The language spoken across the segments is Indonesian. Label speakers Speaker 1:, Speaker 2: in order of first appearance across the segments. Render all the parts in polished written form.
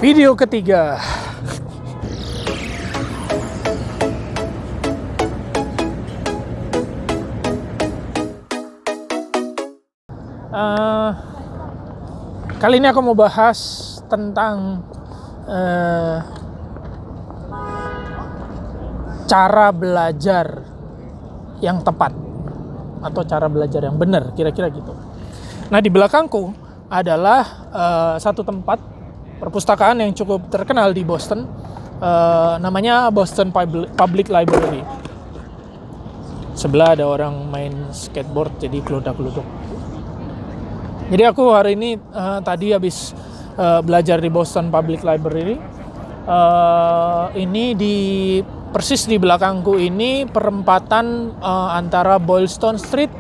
Speaker 1: Video ketiga. Kali ini aku mau bahas tentang cara belajar yang tepat atau cara belajar yang benar, kira-kira gitu. Nah, di belakangku adalah satu tempat perpustakaan yang cukup terkenal di Boston, namanya Boston Public Library. Sebelah ada orang main skateboard, jadi keludak-keluduk. Jadi aku hari ini tadi habis belajar di Boston Public Library. Ini persis di belakangku ini perempatan antara Boylston Street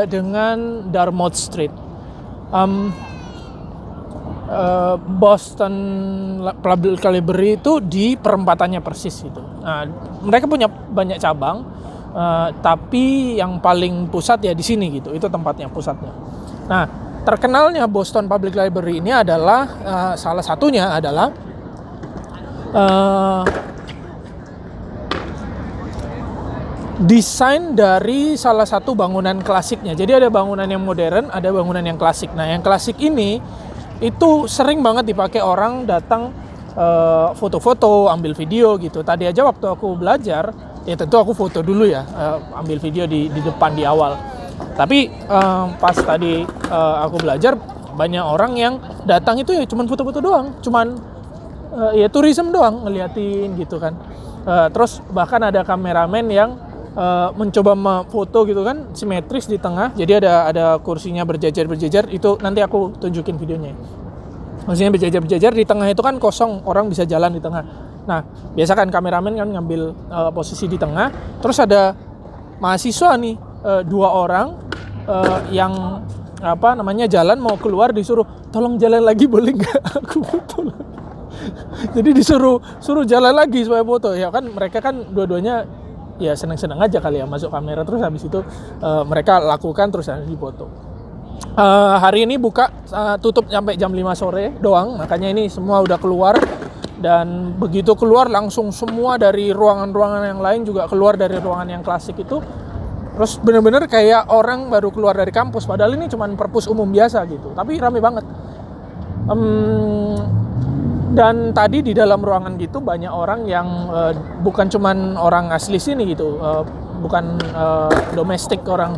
Speaker 1: dengan Dartmouth Street. Boston Public Library itu di perempatannya persis gitu. Nah, mereka punya banyak cabang, tapi yang paling pusat ya di sini gitu. Itu tempatnya, pusatnya. Nah, terkenalnya Boston Public Library ini adalah salah satunya adalah desain dari salah satu bangunan klasiknya. Jadi ada bangunan yang modern, ada bangunan yang klasik. Nah, yang klasik ini itu sering banget dipakai orang datang foto-foto, ambil video gitu. Tadi aja waktu aku belajar, ya tentu aku foto dulu ya, ambil video di depan di awal. Tapi pas tadi aku belajar, banyak orang yang datang itu ya cuman foto-foto doang, cuman ya tourism doang, ngeliatin gitu kan. Terus bahkan ada kameramen yang mencoba foto gitu kan, simetris di tengah. Jadi ada kursinya berjajar-berjajar, itu nanti aku tunjukin videonya. Kursinya berjajar-berjajar, di tengah itu kan kosong, orang bisa jalan di tengah. Nah, biasa kan kameramen kan ngambil posisi di tengah. Terus ada mahasiswa nih, 2 orang yang jalan mau keluar, disuruh tolong jalan lagi boleh nggak, aku foto. Jadi suruh jalan lagi supaya foto. Ya kan mereka kan dua-duanya ya senang-senang aja kali ya masuk kamera, terus habis itu mereka lakukan terus harus dipoto. Hari ini buka, tutup sampai jam 5 sore doang, makanya ini semua udah keluar. Dan begitu keluar langsung semua dari ruangan-ruangan yang lain juga keluar dari ruangan yang klasik itu. Terus bener-bener kayak orang baru keluar dari kampus, padahal ini cuma perpus umum biasa gitu, tapi rame banget. Dan tadi di dalam ruangan gitu banyak orang yang bukan cuman orang asli sini gitu, bukan domestik orang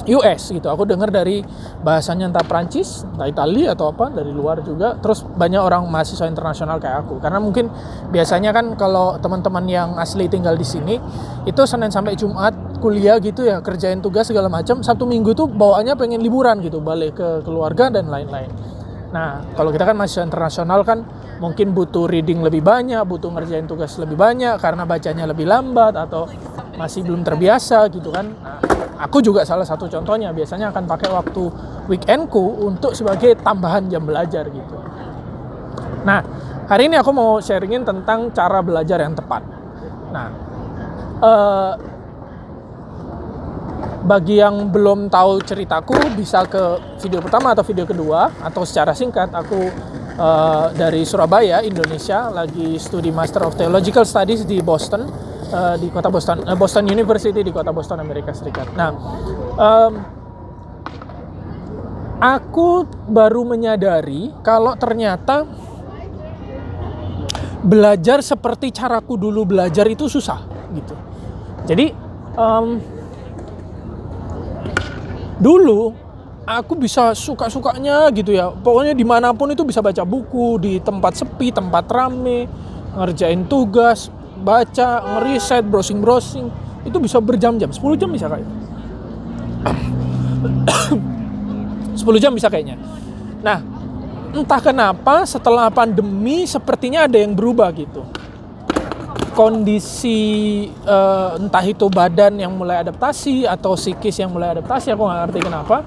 Speaker 1: US gitu. Aku dengar dari bahasanya entah Prancis, entah Italia atau apa, dari luar juga. Terus banyak orang mahasiswa internasional kayak aku. Karena mungkin biasanya kan kalau teman-teman yang asli tinggal di sini itu Senin sampai Jumat kuliah gitu ya, kerjain tugas segala macam. Sabtu Minggu tuh bawaannya pengen liburan gitu, balik ke keluarga dan lain-lain. Nah, kalau kita kan mahasiswa internasional kan mungkin butuh reading lebih banyak, butuh ngerjain tugas lebih banyak karena bacanya lebih lambat atau masih belum terbiasa gitu kan. Nah, aku juga salah satu contohnya, biasanya akan pakai waktu weekendku untuk sebagai tambahan jam belajar gitu. Nah, hari ini aku mau sharingin tentang cara belajar yang tepat. Nah, bagi yang belum tahu ceritaku, bisa ke video pertama atau video kedua, atau secara singkat, aku dari Surabaya, Indonesia, lagi studi Master of Theological Studies di Boston, di kota Boston, Boston University di kota Boston, Amerika Serikat. Nah, aku baru menyadari kalau ternyata belajar seperti caraku dulu belajar itu susah gitu. Jadi dulu aku bisa suka-sukanya gitu ya, pokoknya dimanapun itu bisa baca buku, di tempat sepi, tempat rame, ngerjain tugas, baca, ngeriset, browsing, itu bisa berjam-jam, 10 jam bisa kayaknya. 10 jam bisa kayaknya. Nah, entah kenapa setelah pandemi sepertinya ada yang berubah gitu. Kondisi entah itu badan yang mulai adaptasi atau psikis yang mulai adaptasi, aku nggak ngerti kenapa,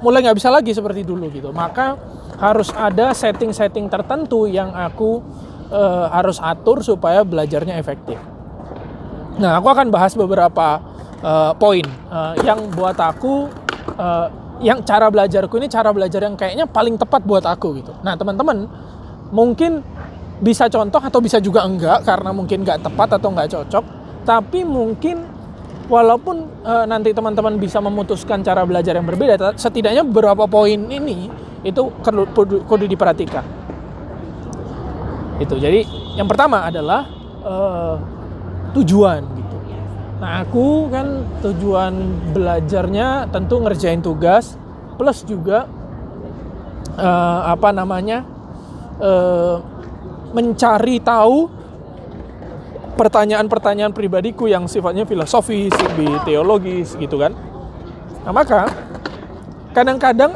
Speaker 1: mulai nggak bisa lagi seperti dulu gitu. Maka harus ada setting-setting tertentu yang aku harus atur supaya belajarnya efektif. Nah, aku akan bahas beberapa poin yang buat aku yang cara belajarku ini cara belajar yang kayaknya paling tepat buat aku gitu. Nah teman-teman mungkin bisa contoh atau bisa juga enggak, karena mungkin nggak tepat atau nggak cocok. Tapi mungkin walaupun nanti teman-teman bisa memutuskan cara belajar yang berbeda, setidaknya beberapa poin ini itu kudu diperhatikan. Itu. Jadi yang pertama adalah tujuan gitu. Nah aku kan tujuan belajarnya tentu ngerjain tugas plus juga mencari tahu pertanyaan-pertanyaan pribadiku yang sifatnya filosofis, teologis gitu kan. Nah maka kadang-kadang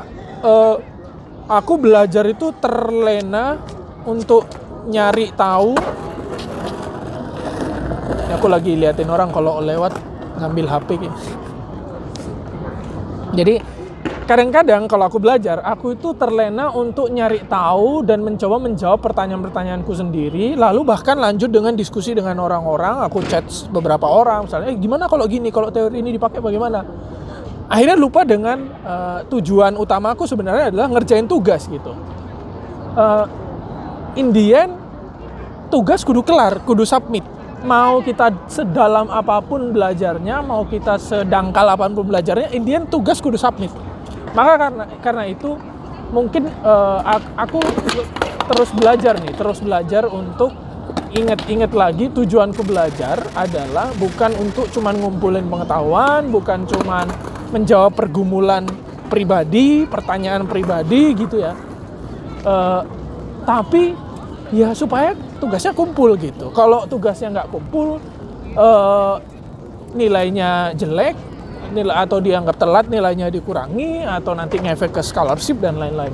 Speaker 1: aku belajar itu terlena untuk nyari tahu. Aku lagi liatin orang kalau lewat ngambil HP gitu. Jadi kadang-kadang kalau aku belajar, aku itu terlena untuk nyari tahu dan mencoba menjawab pertanyaan-pertanyaanku sendiri, lalu bahkan lanjut dengan diskusi dengan orang-orang. Aku chat beberapa orang, misalnya gimana kalau gini, kalau teori ini dipakai bagaimana. Akhirnya lupa dengan tujuan utamaku sebenarnya adalah ngerjain tugas gitu. In the end, tugas kudu kelar, kudu submit. Mau kita sedalam apapun belajarnya, mau kita sedangkal apapun belajarnya, in the end tugas kudu submit. Maka karena itu mungkin aku terus belajar untuk ingat lagi tujuanku belajar adalah bukan untuk cuman ngumpulin pengetahuan, bukan cuman menjawab pergumulan pribadi, pertanyaan pribadi gitu ya. Tapi ya supaya tugasnya kumpul gitu. Kalau tugasnya nggak kumpul, nilainya jelek, atau dianggap telat, nilainya dikurangi, atau nanti ngefek ke scholarship dan lain-lain.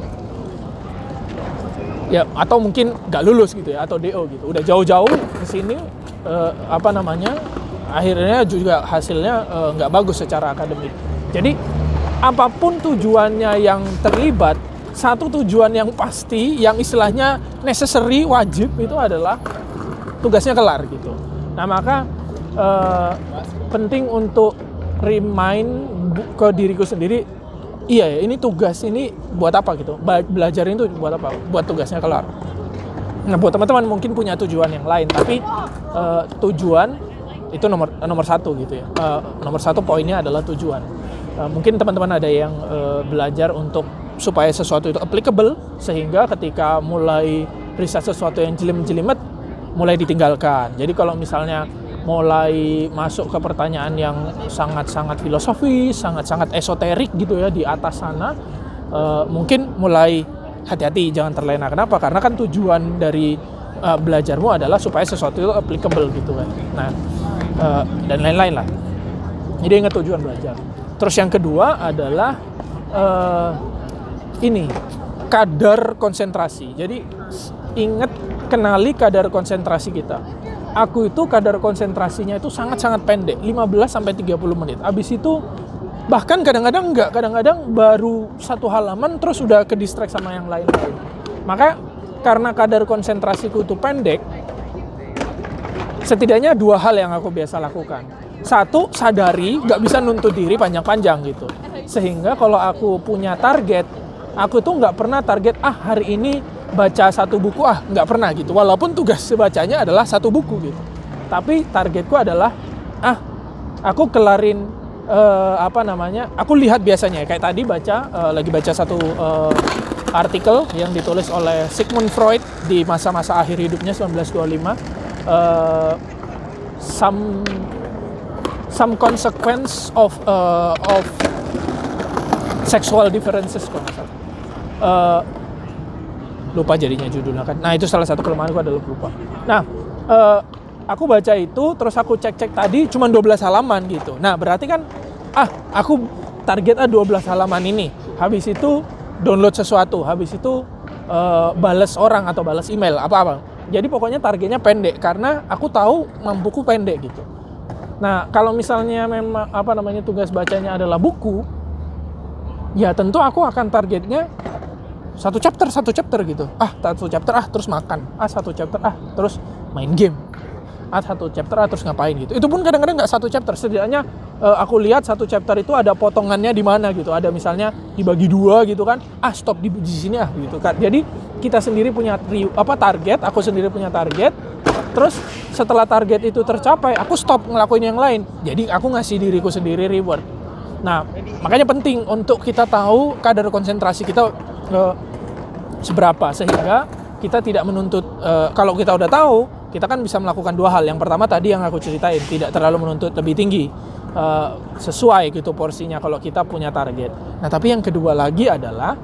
Speaker 1: Ya, atau mungkin nggak lulus gitu ya, atau DO gitu. Udah jauh-jauh ke sini, akhirnya juga hasilnya nggak bagus secara akademik. Jadi apapun tujuannya yang terlibat, satu tujuan yang pasti, yang istilahnya necessary, wajib, itu adalah tugasnya kelar gitu. Nah maka penting untuk remind ke diriku sendiri, iya ya, ini tugas ini buat apa gitu, belajar itu buat apa, buat tugasnya kelar. Nah buat teman-teman mungkin punya tujuan yang lain, tapi tujuan itu nomor satu gitu ya. Nomor satu poinnya adalah tujuan. Mungkin teman-teman ada yang belajar untuk supaya sesuatu itu applicable, sehingga ketika mulai riset sesuatu yang jelimet mulai ditinggalkan. Jadi kalau misalnya mulai masuk ke pertanyaan yang sangat-sangat filosofis, sangat-sangat esoterik gitu ya di atas sana, mungkin mulai hati-hati, jangan terlena. Kenapa? Karena kan tujuan dari belajarmu adalah supaya sesuatu itu applicable gitu kan. Nah, dan lain-lain lah. Jadi ingat tujuan belajar. Terus yang kedua adalah kadar konsentrasi. Jadi ingat, kenali kadar konsentrasi kita. Aku itu kadar konsentrasinya itu sangat-sangat pendek, 15-30 menit. Abis itu bahkan kadang-kadang enggak, kadang-kadang baru satu halaman terus udah ke distract sama yang lain-lain. Maka karena kadar konsentrasiku itu pendek, setidaknya dua hal yang aku biasa lakukan. Satu, sadari nggak bisa nuntut diri panjang-panjang gitu. Sehingga kalau aku punya target, aku tuh nggak pernah target hari ini baca satu buku, nggak pernah gitu. Walaupun tugas bacanya adalah satu buku gitu. Tapi targetku adalah aku kelarin aku lihat biasanya kayak tadi lagi baca satu artikel yang ditulis oleh Sigmund Freud di masa-masa akhir hidupnya 1925, some consequence of sexual differences kalau nggak salah. Lupa jadinya judulnya kan. Nah itu salah satu kelemahanku adalah lupa. Nah aku baca itu, terus aku cek tadi cuma 12 halaman gitu. Nah berarti kan aku target 12 halaman ini. Habis itu download sesuatu, habis itu balas orang atau balas email apa-apa. Jadi pokoknya targetnya pendek karena aku tahu mampuku pendek gitu. Nah kalau misalnya memang tugas bacanya adalah buku, ya tentu aku akan targetnya satu chapter gitu. Satu chapter terus makan. Satu chapter terus main game. Satu chapter terus ngapain gitu. Itu pun kadang-kadang nggak satu chapter, setidaknya aku lihat satu chapter itu ada potongannya di mana gitu, ada misalnya dibagi 2 gitu kan, stop di sini gitu kan. Jadi kita sendiri punya target, aku sendiri punya target. Terus setelah target itu tercapai, aku stop ngelakuin yang lain. Jadi aku ngasih diriku sendiri reward. Nah, makanya penting untuk kita tahu kadar konsentrasi kita seberapa, sehingga kita tidak menuntut, kalau kita udah tahu, kita kan bisa melakukan 2 hal. Yang pertama tadi yang aku ceritain, tidak terlalu menuntut lebih tinggi, sesuai gitu porsinya kalau kita punya target. Nah, tapi yang kedua lagi adalah,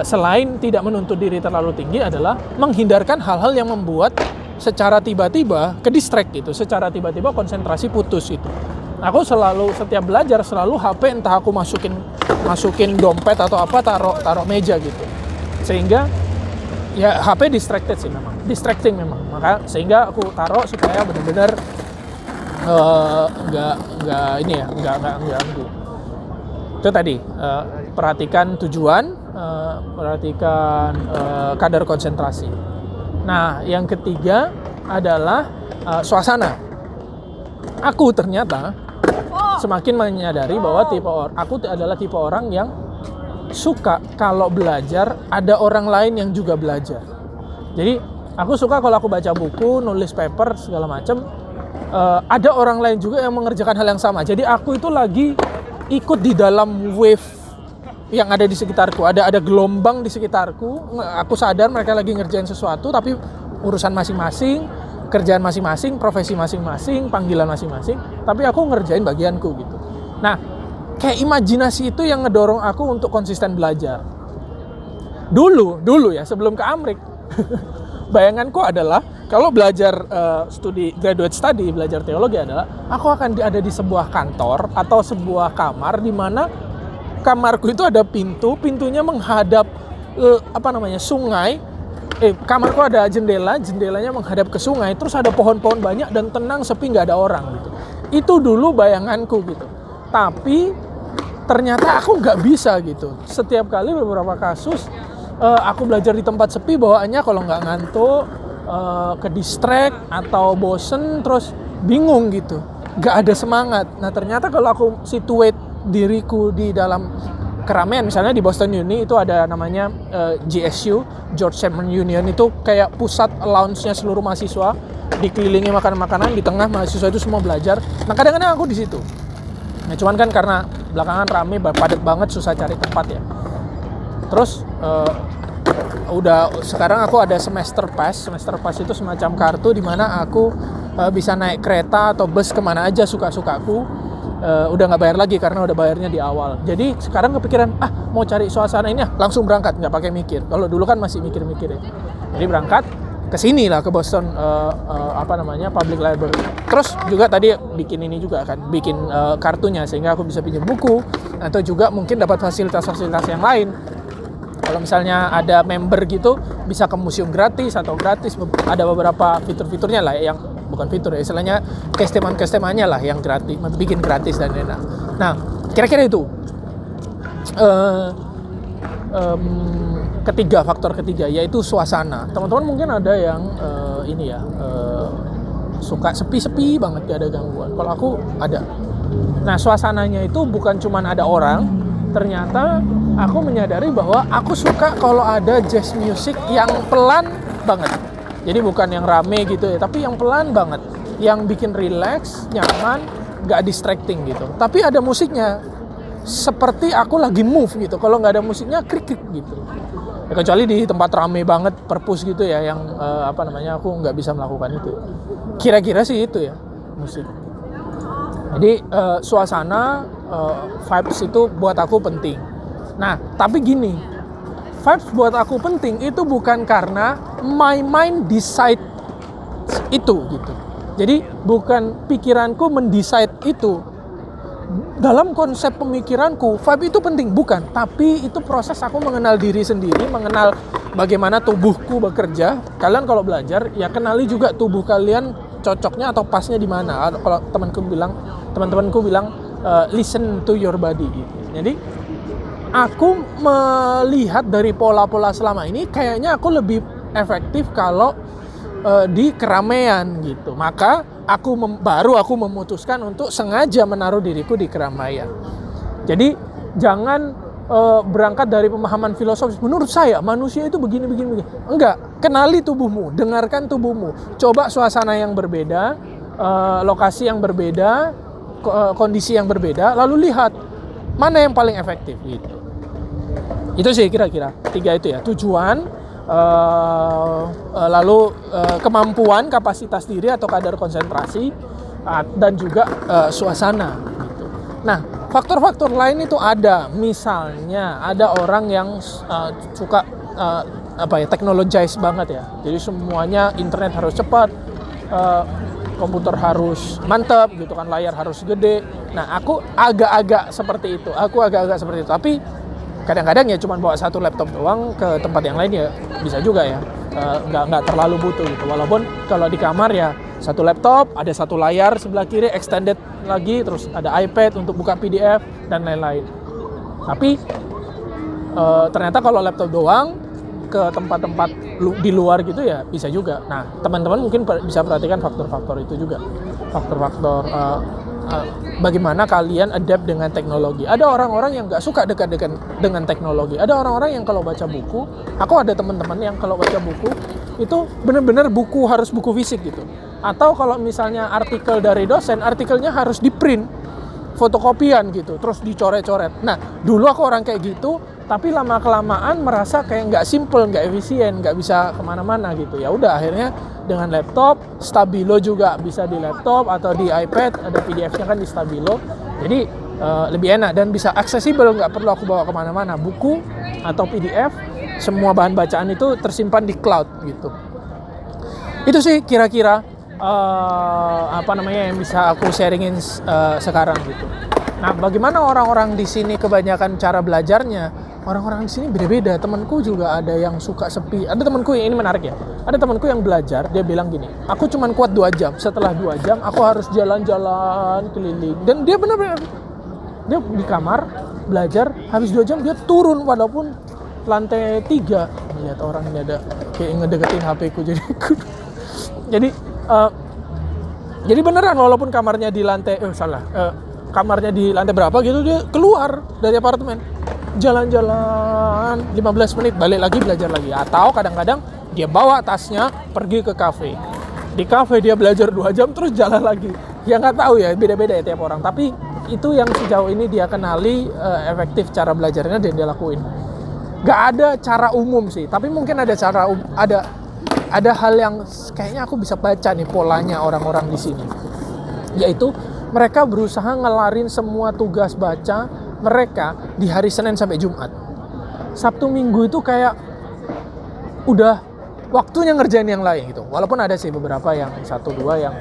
Speaker 1: selain tidak menuntut diri terlalu tinggi, adalah menghindarkan hal-hal yang membuat secara tiba-tiba ke distract gitu, secara tiba-tiba konsentrasi putus itu. Aku setiap belajar selalu HP entah aku masukin dompet atau apa, taruh meja gitu, sehingga ya HP distracting memang, maka sehingga aku taruh supaya benar-benar nggak ganggu. Itu tadi, perhatikan tujuan, perhatikan kadar konsentrasi. Nah, yang ketiga adalah suasana. Aku ternyata semakin menyadari bahwa aku adalah tipe orang yang suka kalau belajar ada orang lain yang juga belajar. Jadi aku suka kalau aku baca buku, nulis paper segala macam, ada orang lain juga yang mengerjakan hal yang sama. Jadi aku itu lagi ikut di dalam wave yang ada di sekitarku, ada gelombang di sekitarku. Aku sadar mereka lagi ngerjain sesuatu, tapi urusan masing-masing, kerjaan masing-masing, profesi masing-masing, panggilan masing-masing, tapi aku ngerjain bagianku gitu. Nah, kayak imajinasi itu yang ngedorong aku untuk konsisten belajar. Dulu ya, sebelum ke Amrik, bayanganku adalah kalau belajar graduate study, belajar teologi adalah aku akan ada di sebuah kantor atau sebuah kamar di mana kamarku itu ada pintunya menghadap sungai. Kamarku ada jendelanya menghadap ke sungai, terus ada pohon-pohon banyak dan tenang, sepi, nggak ada orang gitu. Itu dulu bayanganku gitu. Tapi ternyata aku nggak bisa gitu. Setiap kali beberapa kasus aku belajar di tempat sepi, bawaannya kalau nggak ngantuk, ke distract atau bosen, terus bingung gitu, nggak ada semangat. Nah, ternyata kalau aku situate diriku di dalam keramaian, misalnya di Boston Uni itu ada namanya GSU, George Chapman Union, itu kayak pusat lounge-nya seluruh mahasiswa, dikelilingi makanan-makanan, di tengah mahasiswa itu semua belajar. Nah, kadang-kadang aku di situ. Nah, cuman kan karena belakangan rame, padat banget, susah cari tempat ya. Terus sekarang aku ada semester pass itu semacam kartu di mana aku bisa naik kereta atau bus kemana aja suka-sukaku. Udah nggak bayar lagi karena udah bayarnya di awal. Jadi sekarang kepikiran, mau cari suasana ini langsung berangkat, nggak pakai mikir. Kalau dulu kan masih mikir-mikir ya. Jadi berangkat ke sini lah, ke Boston Public Library. Terus juga tadi bikin ini juga kan, bikin kartunya sehingga aku bisa pinjam buku atau juga mungkin dapat fasilitas-fasilitas yang lain. Kalau misalnya ada member gitu, bisa ke museum gratis atau gratis. Ada beberapa fitur-fiturnya lah yang bukan fitur ya, istilahnya keistimewaan-keistimewaannya lah yang gratis, bikin gratis dan enak. Nah, kira-kira itu faktor ketiga yaitu suasana. Teman-teman mungkin ada yang suka sepi-sepi banget, gak ada gangguan. Kalau aku ada. Nah, suasananya itu bukan cuman ada orang. Ternyata aku menyadari bahwa aku suka kalau ada jazz music yang pelan banget. Jadi bukan yang rame gitu ya, tapi yang pelan banget, yang bikin relax, nyaman, gak distracting gitu. Tapi ada musiknya, seperti aku lagi move gitu. Kalau nggak ada musiknya, krik-krik gitu. Ya, kecuali di tempat rame banget, perpus gitu ya, yang aku nggak bisa melakukan itu. Kira-kira sih itu ya, musik. Jadi suasana, vibes itu buat aku penting. Nah, tapi gini, vibes buat aku penting itu bukan karena my mind decide itu gitu. Jadi bukan pikiranku mendecide itu. Dalam konsep pemikiranku, vibe itu penting, bukan. Tapi itu proses aku mengenal diri sendiri, mengenal bagaimana tubuhku bekerja. Kalian kalau belajar, ya kenali juga tubuh kalian cocoknya atau pasnya di mana. Kalau teman-temanku bilang listen to your body gitu. Jadi aku melihat dari pola-pola selama ini, kayaknya aku lebih efektif kalau di keramaian gitu. Maka baru aku memutuskan untuk sengaja menaruh diriku di keramaian. Jadi jangan berangkat dari pemahaman filosofis. Menurut saya manusia itu begini. Enggak, kenali tubuhmu, dengarkan tubuhmu, coba suasana yang berbeda, lokasi yang berbeda, kondisi yang berbeda, lalu lihat mana yang paling efektif gitu. Itu sih kira-kira 3 itu ya, tujuan, lalu kemampuan, kapasitas diri atau kadar konsentrasi, dan juga suasana gitu. Nah, faktor-faktor lain itu ada, misalnya ada orang yang suka technologize banget ya. Jadi semuanya internet harus cepat, komputer harus mantap gitu kan, layar harus gede. Nah, aku agak-agak seperti itu. Tapi kadang-kadang ya cuma bawa satu laptop doang, ke tempat yang lain ya bisa juga ya. Nggak terlalu butuh gitu. Walaupun kalau di kamar ya satu laptop, ada satu layar sebelah kiri extended lagi, terus ada iPad untuk buka PDF dan lain-lain. Tapi ternyata kalau laptop doang ke tempat-tempat di luar gitu ya bisa juga. Nah, teman-teman mungkin bisa perhatikan faktor-faktor itu juga. Faktor-faktor bagaimana kalian adapt dengan teknologi. Ada orang-orang yang nggak suka dekat-dekat dengan teknologi. Ada orang-orang yang kalau baca buku, aku ada teman-teman yang kalau baca buku itu benar-benar harus buku fisik gitu. Atau kalau misalnya artikel dari dosen, artikelnya harus di print, fotokopian gitu, terus dicoret-coret. Nah, dulu aku orang kayak gitu, tapi lama-kelamaan merasa kayak nggak simple, nggak efisien, nggak bisa kemana-mana gitu. Ya udah, akhirnya dengan laptop, Stabilo juga bisa di laptop atau di iPad, ada PDF-nya kan di Stabilo. Jadi lebih enak dan bisa aksesibel, nggak perlu aku bawa kemana-mana. Buku atau PDF, semua bahan bacaan itu tersimpan di cloud gitu. Itu sih kira-kira yang bisa aku sharingin sekarang gitu. Nah, bagaimana orang-orang di sini kebanyakan cara belajarnya? Orang-orang di sini beda-beda. Temanku juga ada yang suka sepi. Ada temanku yang ini menarik ya. Ada temanku yang belajar, dia bilang gini, aku cuman kuat 2 jam. Setelah 2 jam aku harus jalan-jalan keliling. Dan dia benar-benar dia di kamar belajar, habis 2 jam dia turun walaupun lantai 3. Lihat orang ini ada kayak ngedeketin HP-ku jadi beneran walaupun kamarnya di lantai kamarnya di lantai berapa gitu, dia keluar dari apartemen, jalan-jalan 15 menit, balik lagi belajar lagi. Atau kadang-kadang dia bawa tasnya pergi ke kafe. Di kafe dia belajar 2 jam terus jalan lagi. Ya nggak tahu ya, beda-beda ya tiap orang. Tapi itu yang sejauh ini dia kenali efektif cara belajarnya dan dia lakuin. Nggak ada cara umum sih, tapi mungkin ada cara ada hal yang kayaknya aku bisa baca nih polanya orang-orang di sini. Yaitu mereka berusaha ngelarin semua tugas baca mereka di hari Senin sampai Jumat. Sabtu Minggu itu kayak udah waktunya ngerjain yang lain gitu. Walaupun ada sih beberapa yang 1-2 yang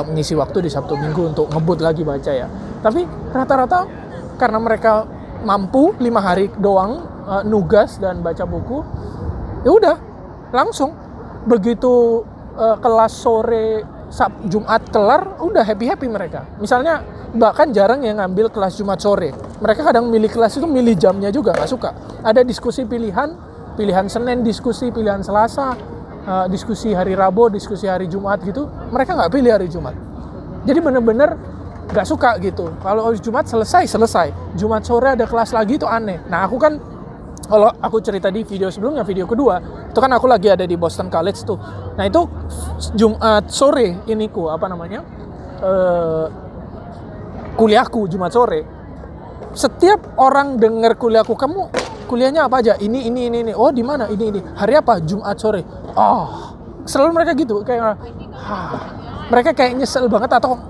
Speaker 1: mengisi waktu di Sabtu Minggu untuk ngebut lagi baca ya. Tapi rata-rata karena mereka mampu 5 hari doang nugas dan baca buku, ya udah langsung begitu kelas sore Jumat kelar, udah happy mereka. Misalnya bahkan jarang yang ngambil kelas Jumat sore. Mereka kadang milih kelas itu milih jamnya juga, nggak suka. Ada diskusi pilihan Senin, diskusi pilihan Selasa, diskusi hari Rabu, diskusi hari Jumat gitu. Mereka nggak pilih hari Jumat. Jadi bener-bener nggak suka gitu. Kalau Jumat selesai. Jumat sore ada kelas lagi itu aneh. Nah, aku kan kalau aku cerita di video sebelumnya, video kedua, itu kan aku lagi ada di Boston College tuh. Nah, itu Jumat sore kuliahku Jumat sore. Setiap orang dengar kuliahku, kamu kuliahnya apa aja? Ini. Oh, di mana? Ini. Hari apa? Jumat sore. Oh, selalu mereka gitu, kayak mereka kayak nyesel banget atau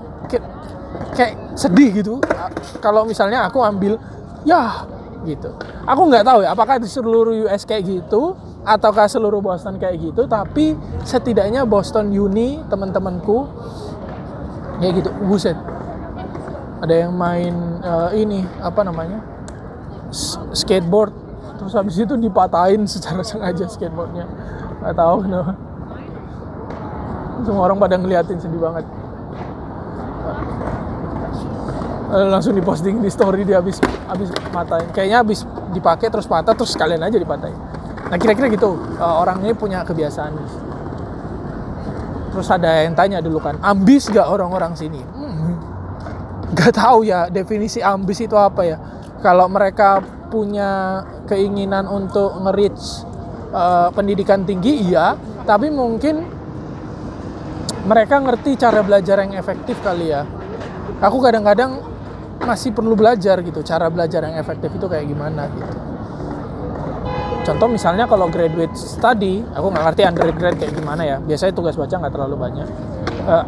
Speaker 1: kayak sedih gitu. Kalau misalnya aku ambil gitu. Aku nggak tahu ya apakah di seluruh US kayak gitu ataukah seluruh Boston kayak gitu, tapi setidaknya Boston Uni teman-temanku kayak gitu. Buset, ada yang main skateboard, terus habis itu dipatahin secara sengaja skateboardnya, nggak tahu kenapa. Semua orang pada ngeliatin, sedih banget. Langsung diposting di story, dia habis patahin. Kayaknya habis dipakai terus patah, terus sekalian aja dipatahin. Nah, kira-kira gitu. Orang ini punya kebiasaan. Terus ada yang tanya dulu kan, ambis gak orang-orang sini? Gak tahu ya definisi ambis itu apa ya. Kalau mereka punya keinginan untuk nge-reach pendidikan tinggi, iya. Tapi mungkin mereka ngerti cara belajar yang efektif kali ya. Aku kadang-kadang masih perlu belajar gitu, cara belajar yang efektif itu kayak gimana gitu. Contoh misalnya kalau graduate study, aku nggak ngerti undergrad kayak gimana ya. Biasanya tugas baca nggak terlalu banyak.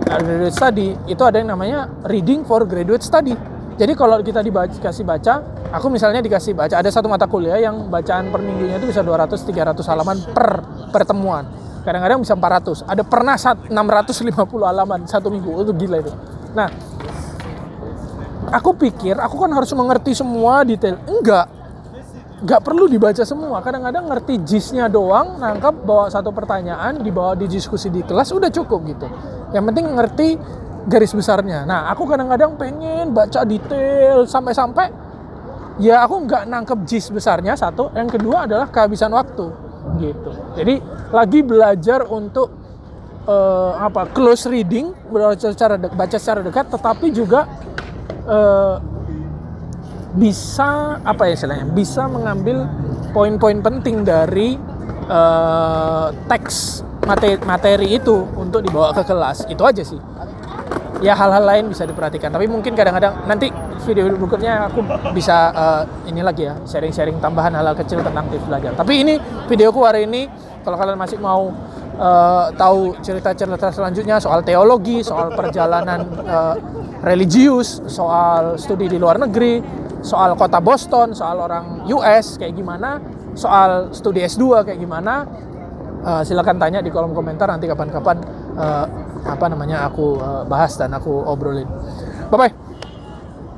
Speaker 1: Graduate study itu ada yang namanya reading for graduate study. Jadi kalau kita dikasih baca, aku misalnya dikasih baca, ada satu mata kuliah yang bacaan per minggunya itu bisa 200-300 halaman per pertemuan. Kadang-kadang bisa 400. Ada pernah 650 halaman satu minggu, itu gila itu. Nah, aku pikir aku kan harus mengerti semua detail. Enggak perlu dibaca semua. Kadang-kadang ngerti gist-nya doang, nangkap bawa satu pertanyaan, dibawa di diskusi di kelas, udah cukup gitu. Yang penting ngerti garis besarnya. Nah, aku kadang-kadang pengen baca detail sampai-sampai ya aku nggak nangkep gist besarnya, satu. Yang kedua adalah kehabisan waktu gitu. Jadi lagi belajar untuk close reading, baca secara dekat, tetapi juga bisa bisa mengambil poin-poin penting dari teks materi itu untuk dibawa ke kelas. Itu aja sih. Ya hal-hal lain bisa diperhatikan. Tapi mungkin kadang-kadang nanti video berikutnya aku bisa ini lagi ya, sharing-sharing tambahan hal-hal kecil tentang tips belajar. Tapi ini videoku hari ini. Kalau kalian masih mau tahu cerita-cerita selanjutnya soal teologi, soal perjalanan religius, soal studi di luar negeri, soal kota Boston, soal orang US kayak gimana, soal studi S2 kayak gimana, silakan tanya di kolom komentar, nanti kapan-kapan aku bahas dan aku obrolin. Bye bye.